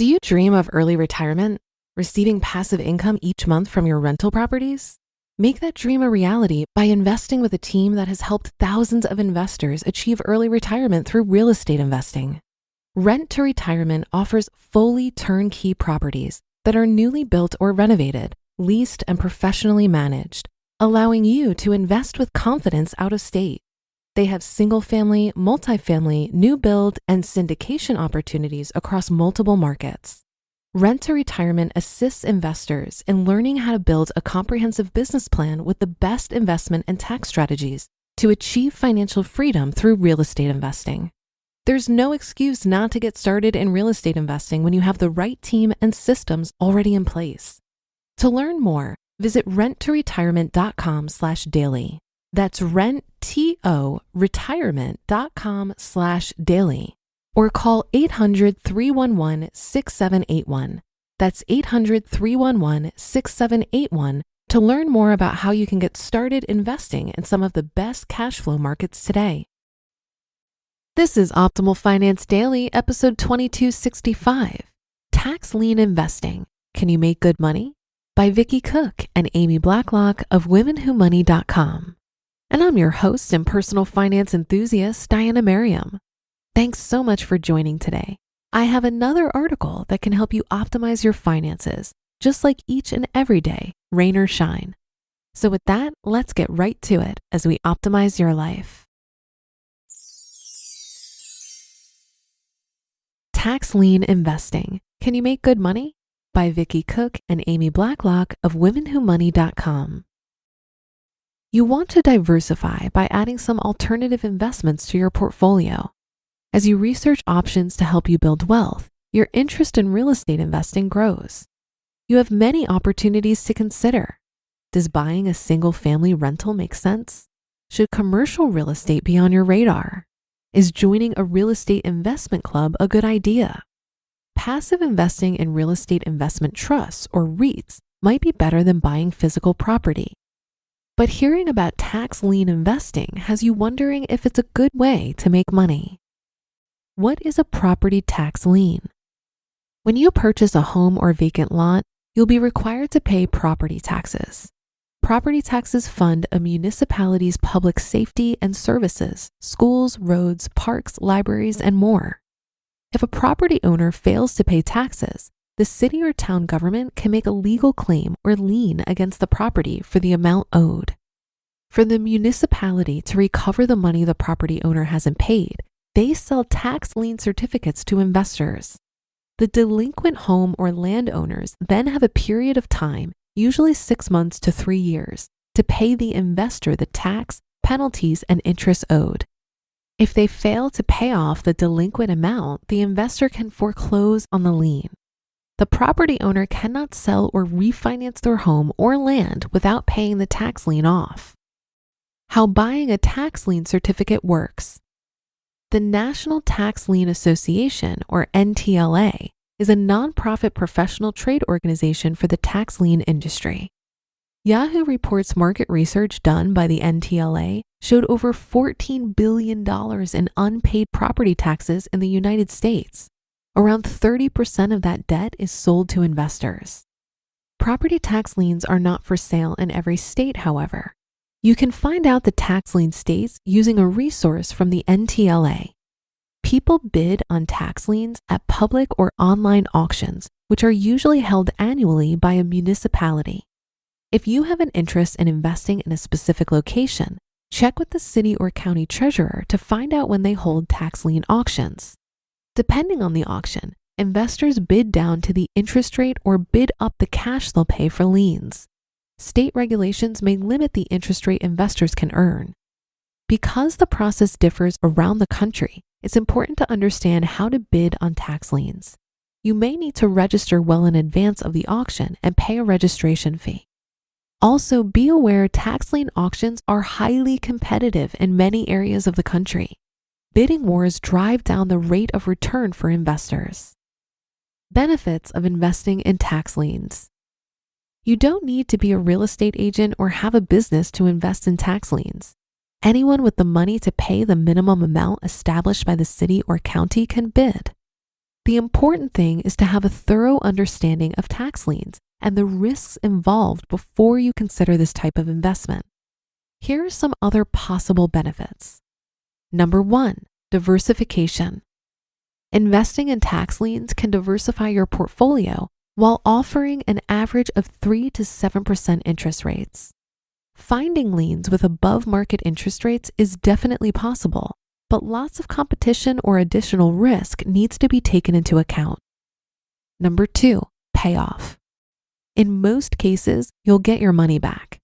Do you dream of early retirement, receiving passive income each month from your rental properties? Make that dream a reality by investing with a team that has helped thousands of investors achieve early retirement through real estate investing. Rent to Retirement offers fully turnkey properties that are newly built or renovated, leased, and professionally managed, allowing you to invest with confidence out of state. They have single-family, multifamily, new build, and syndication opportunities across multiple markets. Rent to Retirement assists investors in learning how to build a comprehensive business plan with the best investment and tax strategies to achieve financial freedom through real estate investing. There's no excuse not to get started in real estate investing when you have the right team and systems already in place. To learn more, visit renttoretirement.com/daily. That's renttoretirement.com/daily. Or call 800-311-6781. That's 800-311-6781 to learn more about how you can get started investing in some of the best cash flow markets today. This is Optimal Finance Daily, episode 2265, Tax Lien Investing. Can you make good money? By Vicki and Amy Blacklock of WomenWhoMoney.com. And I'm your host and personal finance enthusiast, Diana Merriam. Thanks so much for joining today. I have another article that can help you optimize your finances, just like each and every day, rain or shine. So with that, let's get right to it as we optimize your life. Tax Lien Investing. Can you make good money? By Vicki and Amy Blacklock of WomenWhoMoney.com. You want to diversify by adding some alternative investments to your portfolio. As you research options to help you build wealth, your interest in real estate investing grows. You have many opportunities to consider. Does buying a single-family rental make sense? Should commercial real estate be on your radar? Is joining a real estate investment club a good idea? Passive investing in real estate investment trusts or REITs might be better than buying physical property. But hearing about tax lien investing has you wondering if it's a good way to make money. What is a property tax lien? When you purchase a home or vacant lot, you'll be required to pay property taxes. Property taxes fund a municipality's public safety and services, schools, roads, parks, libraries, and more. If a property owner fails to pay taxes, the city or town government can make a legal claim or lien against the property for the amount owed. For the municipality to recover the money the property owner hasn't paid, they sell tax lien certificates to investors. The delinquent home or landowners then have a period of time, usually 6 months to 3 years, to pay the investor the tax, penalties, and interest owed. If they fail to pay off the delinquent amount, the investor can foreclose on the lien. The property owner cannot sell or refinance their home or land without paying the tax lien off. How buying a tax lien certificate works. The National Tax Lien Association, or NTLA, is a nonprofit professional trade organization for the tax lien industry. Yahoo reports market research done by the NTLA showed over $14 billion in unpaid property taxes in the United States. Around 30% of that debt is sold to investors. Property tax liens are not for sale in every state, however. You can find out the tax lien states using a resource from the NTLA. People bid on tax liens at public or online auctions, which are usually held annually by a municipality. If you have an interest in investing in a specific location, check with the city or county treasurer to find out when they hold tax lien auctions. Depending on the auction, investors bid down to the interest rate or bid up the cash they'll pay for liens. State regulations may limit the interest rate investors can earn. Because the process differs around the country, it's important to understand how to bid on tax liens. You may need to register well in advance of the auction and pay a registration fee. Also, be aware tax lien auctions are highly competitive in many areas of the country. Bidding wars drive down the rate of return for investors. Benefits of investing in tax liens. You don't need to be a real estate agent or have a business to invest in tax liens. Anyone with the money to pay the minimum amount established by the city or county can bid. The important thing is to have a thorough understanding of tax liens and the risks involved before you consider this type of investment. Here are some other possible benefits. Number 1, diversification. Investing in tax liens can diversify your portfolio while offering an average of 3 to 7% interest rates. Finding liens with above market interest rates is definitely possible, but lots of competition or additional risk needs to be taken into account. Number 2, payoff. In most cases, you'll get your money back.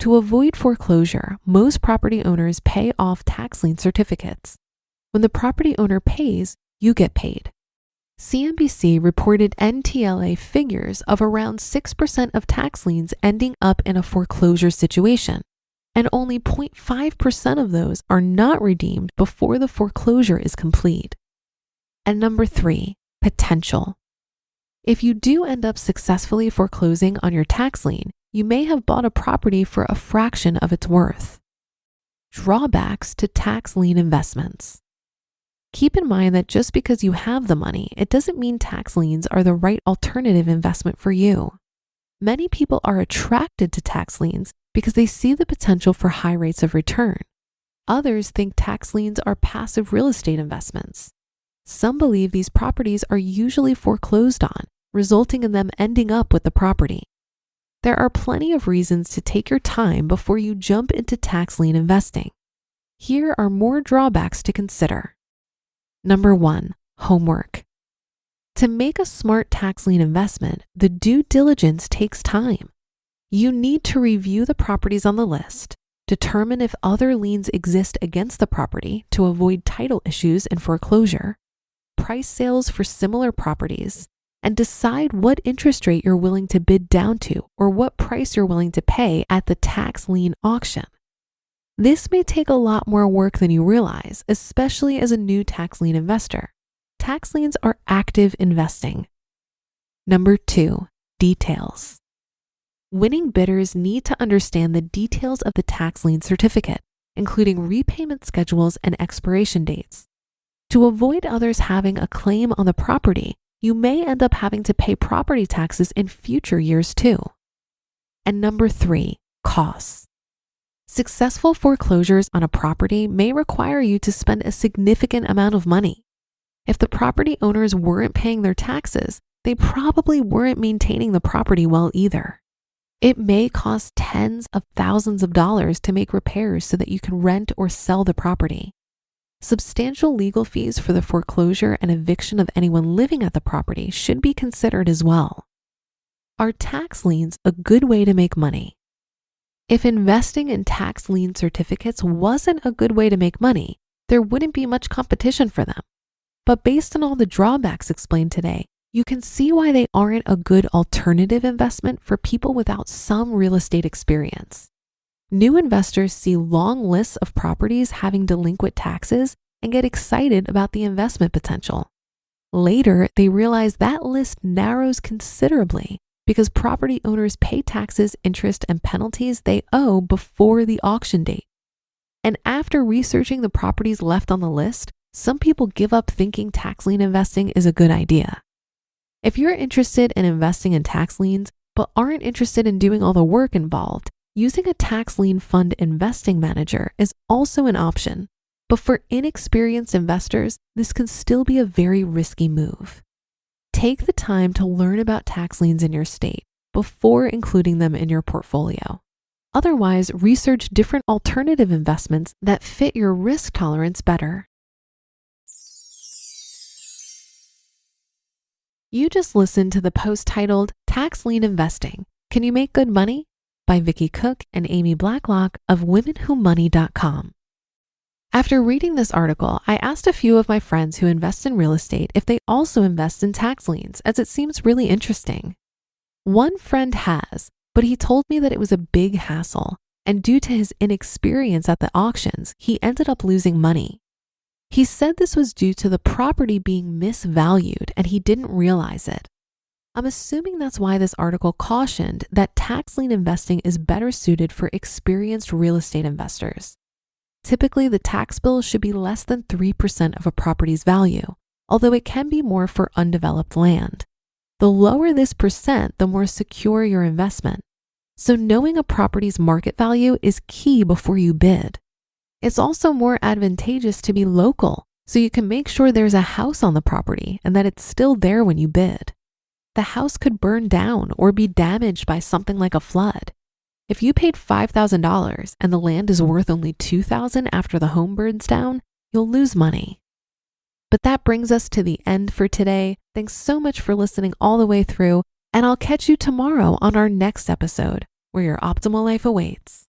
To avoid foreclosure, most property owners pay off tax lien certificates. When the property owner pays, you get paid. CNBC reported NTLA figures of around 6% of tax liens ending up in a foreclosure situation, and only 0.5% of those are not redeemed before the foreclosure is complete. And number 3, potential. If you do end up successfully foreclosing on your tax lien, you may have bought a property for a fraction of its worth. Drawbacks to tax lien investments. Keep in mind that just because you have the money, it doesn't mean tax liens are the right alternative investment for you. Many people are attracted to tax liens because they see the potential for high rates of return. Others think tax liens are passive real estate investments. Some believe these properties are usually foreclosed on, resulting in them ending up with the property. There are plenty of reasons to take your time before you jump into tax lien investing. Here are more drawbacks to consider. Number 1, homework. To make a smart tax lien investment, the due diligence takes time. You need to review the properties on the list, determine if other liens exist against the property to avoid title issues and foreclosure, price sales for similar properties, and decide what interest rate you're willing to bid down to or what price you're willing to pay at the tax lien auction. This may take a lot more work than you realize, especially as a new tax lien investor. Tax liens are active investing. Number 2, details. Winning bidders need to understand the details of the tax lien certificate, including repayment schedules and expiration dates. To avoid others having a claim on the property, you may end up having to pay property taxes in future years too. And number 3, costs. Successful foreclosures on a property may require you to spend a significant amount of money. If the property owners weren't paying their taxes, they probably weren't maintaining the property well either. It may cost tens of thousands of dollars to make repairs so that you can rent or sell the property. Substantial legal fees for the foreclosure and eviction of anyone living at the property should be considered as well. Are tax liens a good way to make money? If investing in tax lien certificates wasn't a good way to make money, there wouldn't be much competition for them. But based on all the drawbacks explained today, you can see why they aren't a good alternative investment for people without some real estate experience. New investors see long lists of properties having delinquent taxes and get excited about the investment potential. Later, they realize that list narrows considerably because property owners pay taxes, interest, and penalties they owe before the auction date. And after researching the properties left on the list, some people give up thinking tax lien investing is a good idea. If you're interested in investing in tax liens but aren't interested in doing all the work involved, using a tax lien fund investing manager is also an option. But for inexperienced investors, this can still be a very risky move. Take the time to learn about tax liens in your state before including them in your portfolio. Otherwise, research different alternative investments that fit your risk tolerance better. You just listened to the post titled Tax Lien Investing. Can You Make Good Money? By Vicki Cook and Amy Blacklock of womenwhomoney.com. After reading this article, I asked a few of my friends who invest in real estate if they also invest in tax liens, as it seems really interesting. One friend has, but he told me that it was a big hassle, and due to his inexperience at the auctions, he ended up losing money. He said this was due to the property being misvalued and he didn't realize it. I'm assuming that's why this article cautioned that tax lien investing is better suited for experienced real estate investors. Typically, the tax bill should be less than 3% of a property's value, although it can be more for undeveloped land. The lower this percent, the more secure your investment. So knowing a property's market value is key before you bid. It's also more advantageous to be local, so you can make sure there's a house on the property and that it's still there when you bid. The house could burn down or be damaged by something like a flood. If you paid $5,000 and the land is worth only $2,000 after the home burns down, you'll lose money. But that brings us to the end for today. Thanks so much for listening all the way through, and I'll catch you tomorrow on our next episode where your optimal life awaits.